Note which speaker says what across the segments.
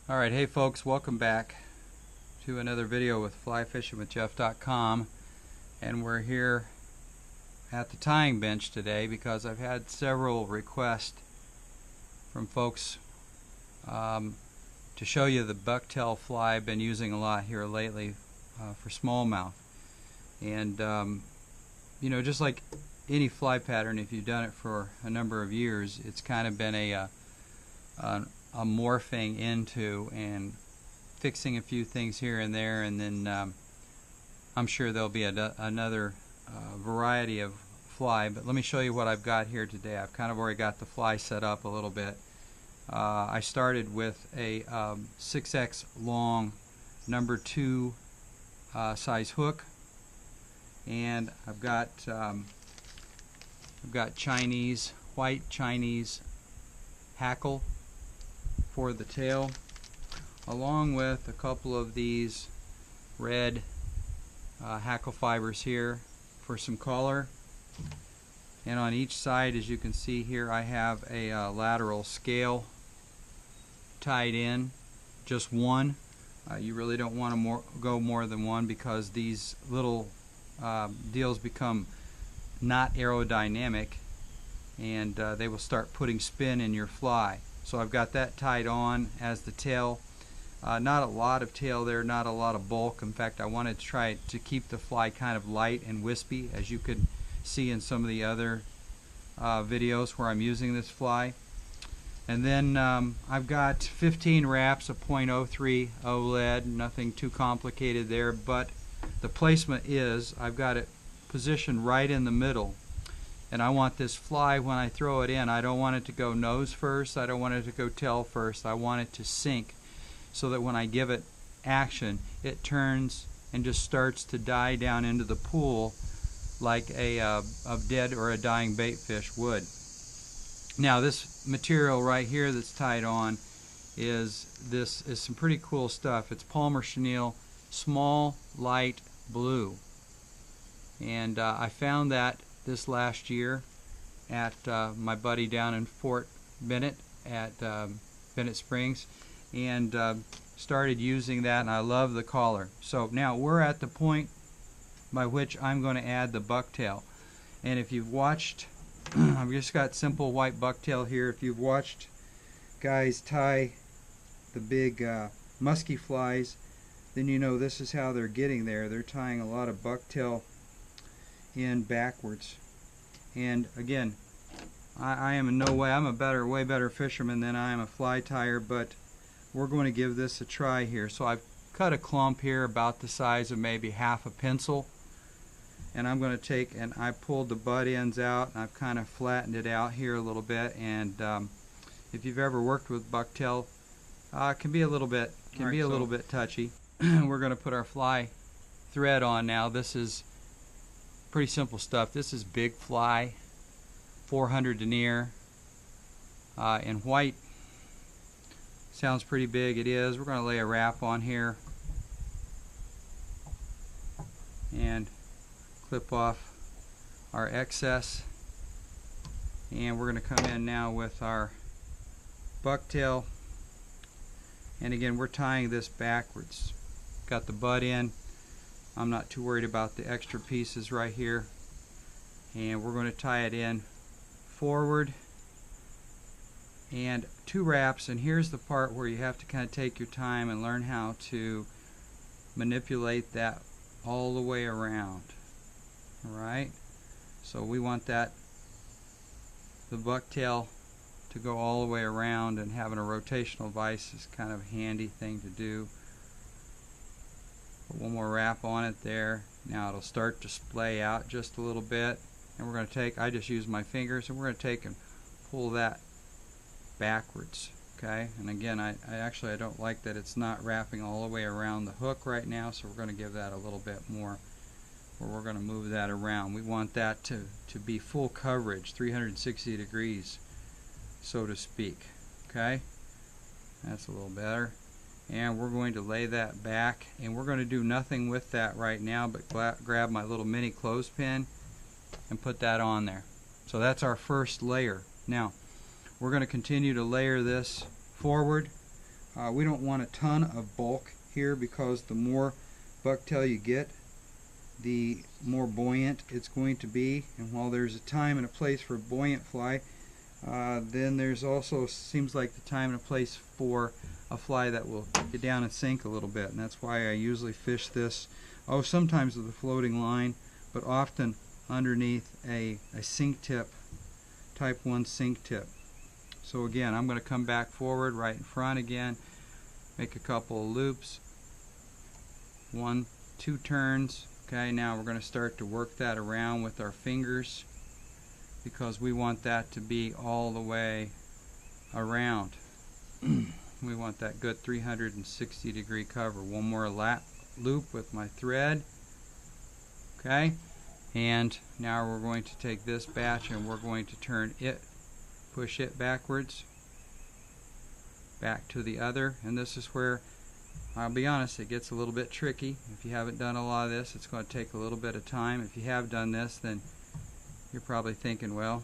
Speaker 1: Alright, hey folks, welcome back to another video with flyfishingwithjeff.com, and we're here at the tying bench today because I've had several requests from folks to show you the bucktail fly I've been using a lot here lately for smallmouth. And you know, just like any fly pattern, if you've done it for a number of years, it's kind of been a morphing into and fixing a few things here and there, and then I'm sure there'll be another variety of fly. But let me show you what I've got here today. I've kind of already got the fly set up a little bit. I started with a 6X long number 2 size hook, and I've got white Chinese hackle for the tail, along with a couple of these red hackle fibers here for some color. And on each side, as you can see here, I have a lateral scale tied in, just one. You really don't want to go more than one, because these little deals become not aerodynamic, and they will start putting spin in your fly. So I've got that tied on as the tail. Not a lot of tail there, not a lot of bulk. In fact, I wanted to try to keep the fly kind of light and wispy, as you could see in some of the other videos where I'm using this fly. And then I've got 15 wraps of .03 lead, nothing too complicated there, but the placement is, I've got it positioned right in the middle. And I want this fly, when I throw it in, I don't want it to go nose first, I don't want it to go tail first, I want it to sink, so that when I give it action, it turns and just starts to die down into the pool like a dead or a dying bait fish would. Now, this material right here that's tied on is some pretty cool stuff. It's Palmer Chenille Small Light Blue, and I found that this last year at my buddy down in Fort Bennett at Bennett Springs, and started using that, and I love the collar. So now we're at the point by which I'm going to add the bucktail. And if you've watched, I've just got simple white bucktail here. If you've watched guys tie the big musky flies, then you know this is how they're getting there. They're tying a lot of bucktail in backwards. And again, I am in no way, I'm a way better fisherman than I am a fly tyer, but we're going to give this a try here. So I've cut a clump here about the size of maybe half a pencil, and I'm going to take, and I pulled the butt ends out, and I've kind of flattened it out here a little bit. And if you've ever worked with bucktail, it can be a little bit touchy. We're going to put our fly thread on now. This is pretty simple stuff. This is big fly, 400 denier, in white. Sounds pretty big. It is. We're going to lay a wrap on here and clip off our excess, and we're going to come in now with our bucktail. And again, we're tying this backwards. Got the butt in. I'm not too worried about the extra pieces right here, and we're going to tie it in forward, and 2 wraps. And here's the part where you have to kind of take your time and learn how to manipulate that all the way around. Alright, so we want the bucktail to go all the way around, and having a rotational vise is kind of a handy thing to do. Put one more wrap on it there. Now it'll start to splay out just a little bit, and we're going to take, I just use my fingers, and we're going to take and pull that backwards. Okay, and again, I don't like that it's not wrapping all the way around the hook right now, so we're going to give that a little bit more, where we're going to move that around. We want that to be full coverage, 360 degrees, so to speak. Okay, that's a little better. And we're going to lay that back, and we're going to do nothing with that right now but grab my little mini clothespin and put that on there. So that's our first layer. Now we're going to continue to layer this forward We don't want a ton of bulk here, because the more bucktail you get, the more buoyant it's going to be. And while there's a time and a place for a buoyant fly, then there's also seems like the time and a place for a fly that will get down and sink a little bit. And that's why I usually fish this, sometimes with a floating line, but often underneath a sink tip, type 1 sink tip. So again, I'm going to come back forward right in front again, make a couple of loops, 1, 2 turns. Okay, now we're going to start to work that around with our fingers, because we want that to be all the way around. We want that good 360-degree cover. One more loop with my thread. Okay, and now we're going to take this batch and we're going to turn it, push it backwards, back to the other. And this is where, I'll be honest, it gets a little bit tricky. If you haven't done a lot of this, it's going to take a little bit of time. If you have done this, then you're probably thinking, well,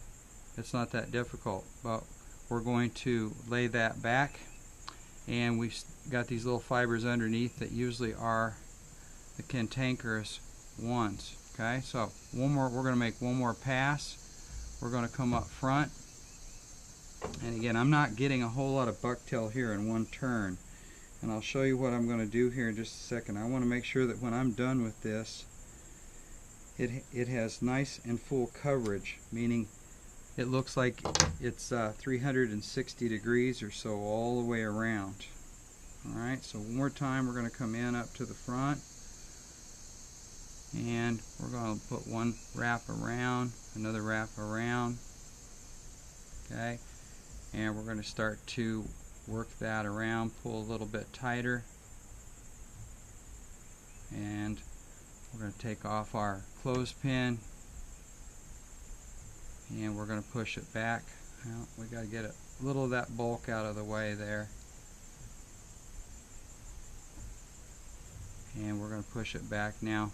Speaker 1: it's not that difficult. But we're going to lay that back, and we've got these little fibers underneath that usually are the cantankerous ones. Okay, so we're going to make one more pass. We're going to come up front, and again, I'm not getting a whole lot of bucktail here in one turn, and I'll show you what I'm going to do here in just a second. I want to make sure that when I'm done with this, it has nice and full coverage, meaning it looks like it's 360 degrees or so all the way around. Alright, so one more time we're going to come in up to the front, and we're going to put one wrap around, another wrap around. Okay, and we're going to start to work that around, pull a little bit tighter, and we're going to take off our clothespin, and we're going to push it back. Well, we got to get a little of that bulk out of the way there, and we're going to push it back now,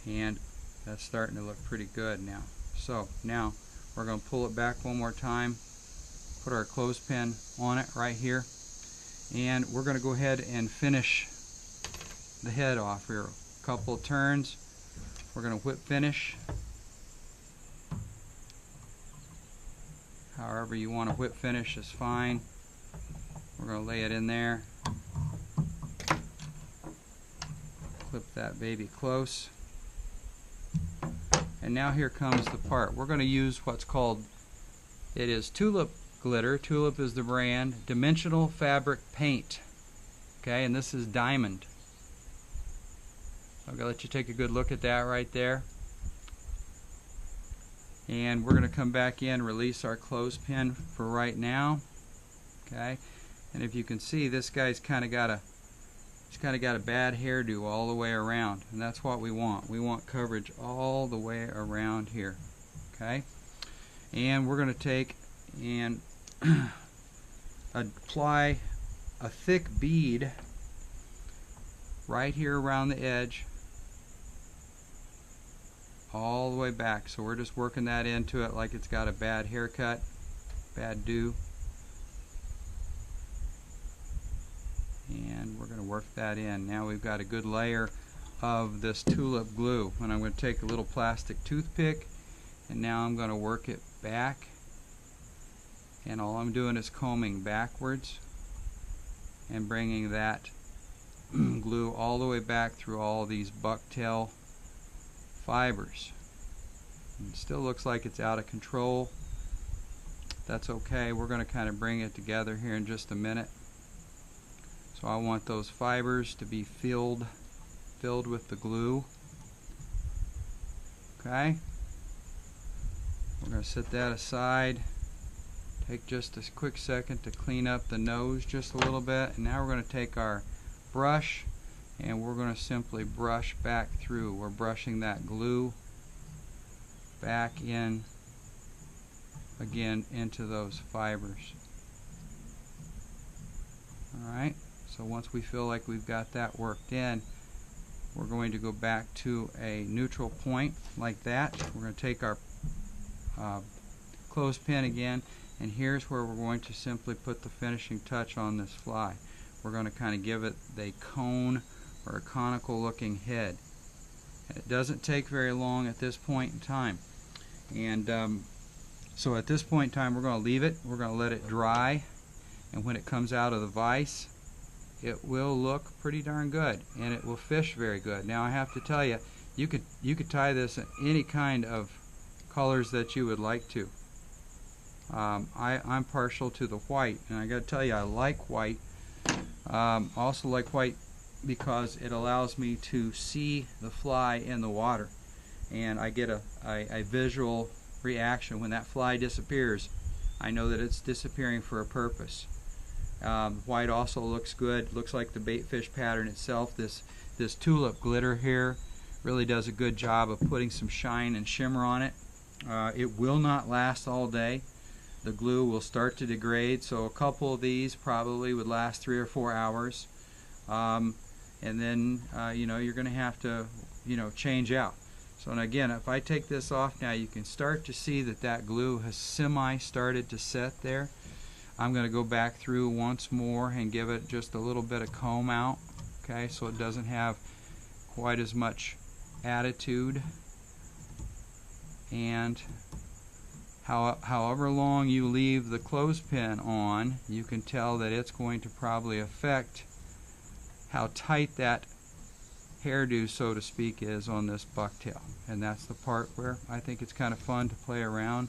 Speaker 1: and that's starting to look pretty good now. So now we're going to pull it back one more time, put our clothespin on it right here, and we're going to go ahead and finish the head off here. A couple of turns, we're going to whip finish. However you want to whip finish is fine. We're going to lay it in there, clip that baby close, and now here comes the part. We're going to use what's called, it is Tulip glitter. Tulip is the brand. Dimensional fabric paint. Okay, and this is diamond. I'm going to let you take a good look at that right there. And we're going to come back in, release our clothespin for right now. Okay, and if you can see, this guy's kind of got a bad hairdo all the way around, and that's what we want. We want coverage all the way around here. Okay, and we're going to take and apply a thick bead right here around the edge, all the way back. So we're just working that into it like it's got a bad haircut, bad do. And we're going to work that in. Now we've got a good layer of this tulip glue. And I'm going to take a little plastic toothpick, and now I'm going to work it back. And all I'm doing is combing backwards and bringing that glue all the way back through all these bucktail fibers. It still looks like it's out of control. That's okay. We're going to kind of bring it together here in just a minute. So I want those fibers to be filled with the glue. Okay. We're going to set that aside. Take just a quick second to clean up the nose just a little bit, and now we're going to take our brush and we're going to simply brush back through. We're brushing that glue back in again into those fibers. Alright, so once we feel like we've got that worked in, we're going to go back to a neutral point like that. We're going to take our clothespin again, and here's where we're going to simply put the finishing touch on this fly. we're going to kind of give it the cone or a conical looking head. It doesn't take very long at this point in time. And so at this point in time, we're going to leave it. We're going to let it dry. And when it comes out of the vise, it will look pretty darn good, and it will fish very good. Now I have to tell you, you could tie this in any kind of colors that you would like to. I'm partial to the white, and I got to tell you, I like white. Also like white because it allows me to see the fly in the water, and I get a visual reaction when that fly disappears. I know that it's disappearing for a purpose. White also looks good. Looks like the bait fish pattern itself. This tulip glitter here really does a good job of putting some shine and shimmer on it. It will not last all day. The glue will start to degrade, so a couple of these probably would last 3 or 4 hours. And then you know, you're going to have to, you know, change out. So, and again, if I take this off now, you can start to see that that glue has started to set there. I'm going to go back through once more and give it just a little bit of comb out, okay, so it doesn't have quite as much attitude. And however long you leave the clothespin on, you can tell that it's going to probably affect how tight that hairdo, so to speak, is on this bucktail. And that's the part where I think it's kind of fun to play around.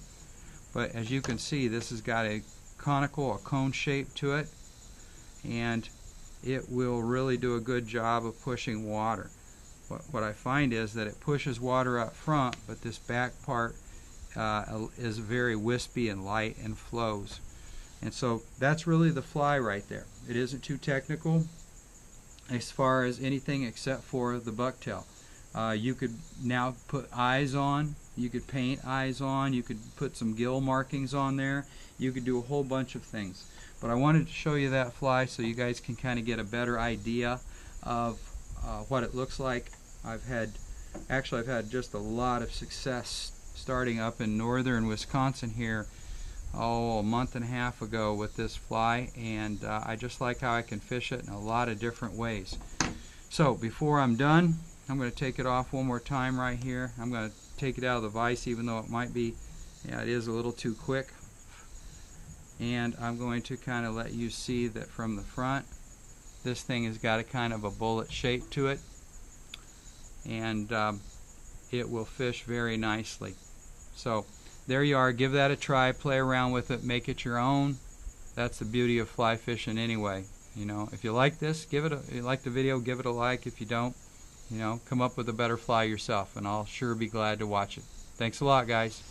Speaker 1: But as you can see, this has got a conical, a cone shape to it, and it will really do a good job of pushing water. What I find is that it pushes water up front, but this back part is very wispy and light and flows. And so that's really the fly right there. It isn't too technical as far as anything except for the bucktail. You could now put eyes on, you could paint eyes on, you could put some gill markings on there, you could do a whole bunch of things. But I wanted to show you that fly so you guys can kind of get a better idea of what it looks like. I've had just a lot of success starting up in northern Wisconsin here, a month and a half ago with this fly, and I just like how I can fish it in a lot of different ways. So before I'm done, I'm going to take it off one more time right here. I'm going to take it out of the vise, even though it might be, yeah, it is a little too quick. And I'm going to kind of let you see that from the front, this thing has got a kind of a bullet shape to it, and it will fish very nicely. So there you are. Give that a try, play around with it, make it your own. That's the beauty of fly fishing anyway. You know, if you like this, if you like the video, give it a like. If you don't, you know, come up with a better fly yourself, and I'll sure be glad to watch it. Thanks a lot, guys.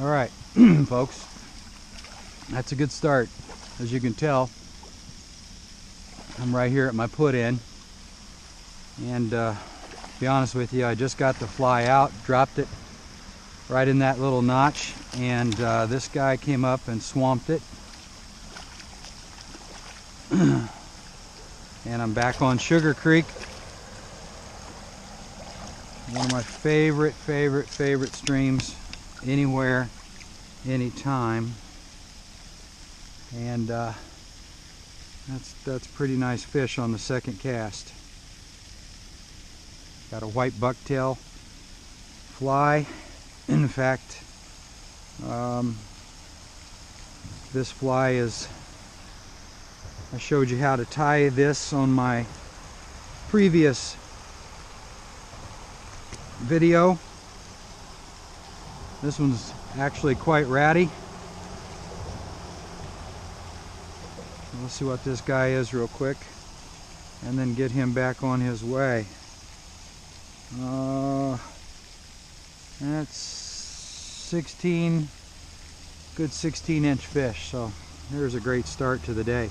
Speaker 1: All right, folks, that's a good start. As you can tell, I'm right here at my put in, and to be honest with you, I just got the fly out, dropped it right in that little notch, and this guy came up and swamped it. And I'm back on Sugar Creek, one of my favorite streams anywhere, anytime, and that's pretty nice fish on the second cast. Got a white bucktail fly. In fact, this fly is, I showed you how to tie this on my previous video. This one's actually quite ratty. Let's see what this guy is real quick, and then get him back on his way. That's 16, good 16-inch fish, so there's a great start to the day.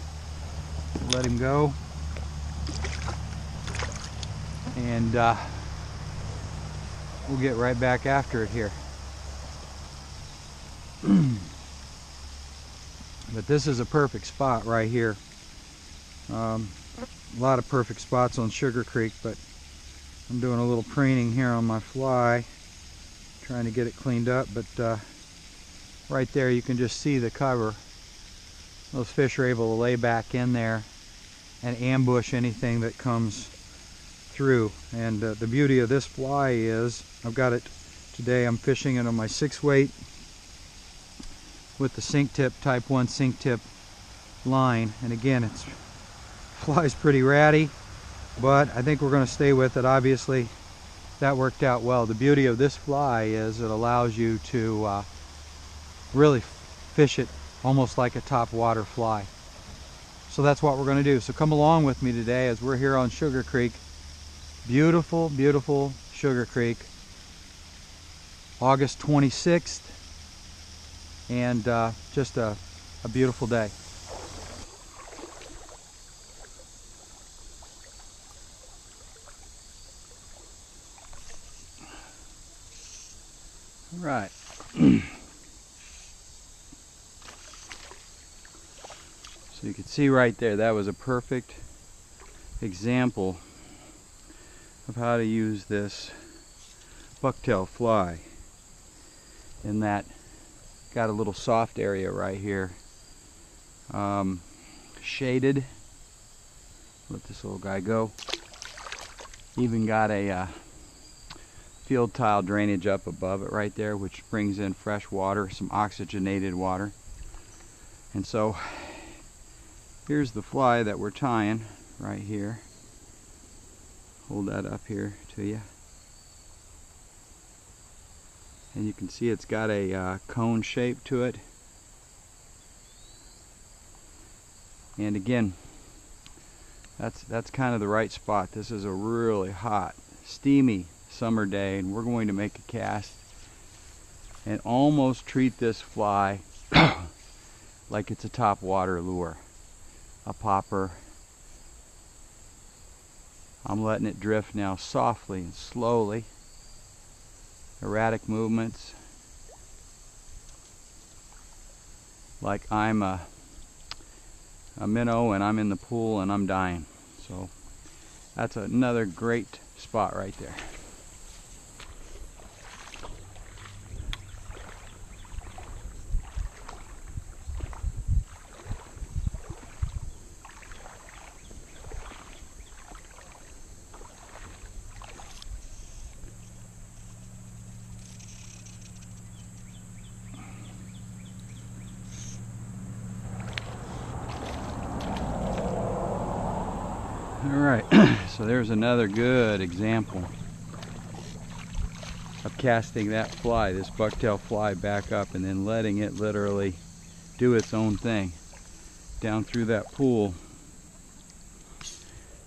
Speaker 1: Let him go, and we'll get right back after it here. But this is a perfect spot right here. A lot of perfect spots on Sugar Creek, but I'm doing a little preening here on my fly, trying to get it cleaned up. But right there you can just see the cover. Those fish are able to lay back in there and ambush anything that comes through. And the beauty of this fly is, I've got it today, I'm fishing it on my 6-weight with the sink tip, type 1 sink tip line. And again, it's fly's pretty ratty, but I think we're going to stay with it. Obviously that worked out well. The beauty of this fly is it allows you to really fish it almost like a top water fly. So that's what we're going to do. So come along with me today as we're here on Sugar Creek. Beautiful, beautiful Sugar Creek. August 26th. And just a beautiful day. All right. So you can see right there, that was a perfect example of how to use this bucktail fly. In that, got a little soft area right here, shaded. Let this little guy go. Even got a field tile drainage up above it right there, which brings in fresh water, some oxygenated water. And so here's the fly that we're tying right here. Hold that up here to you. And you can see it's got a cone shape to it. And again, that's kind of the right spot. This is a really hot, steamy summer day, and we're going to make a cast and almost treat this fly like it's a top water lure. A popper. I'm letting it drift now softly and slowly. Erratic movements. Like I'm a minnow and I'm in the pool and I'm dying. So that's another great spot right there. Alright, so there's another good example of casting that fly, this bucktail fly, back up and then letting it literally do its own thing down through that pool.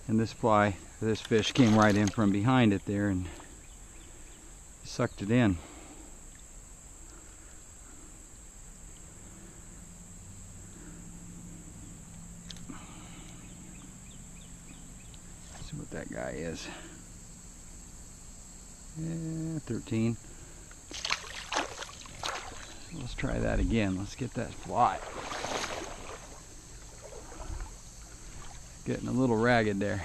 Speaker 1: And this fly, this fish came right in from behind it there and sucked it in. What that guy is. 13. So let's try that again. Let's get that fly. Getting a little ragged there.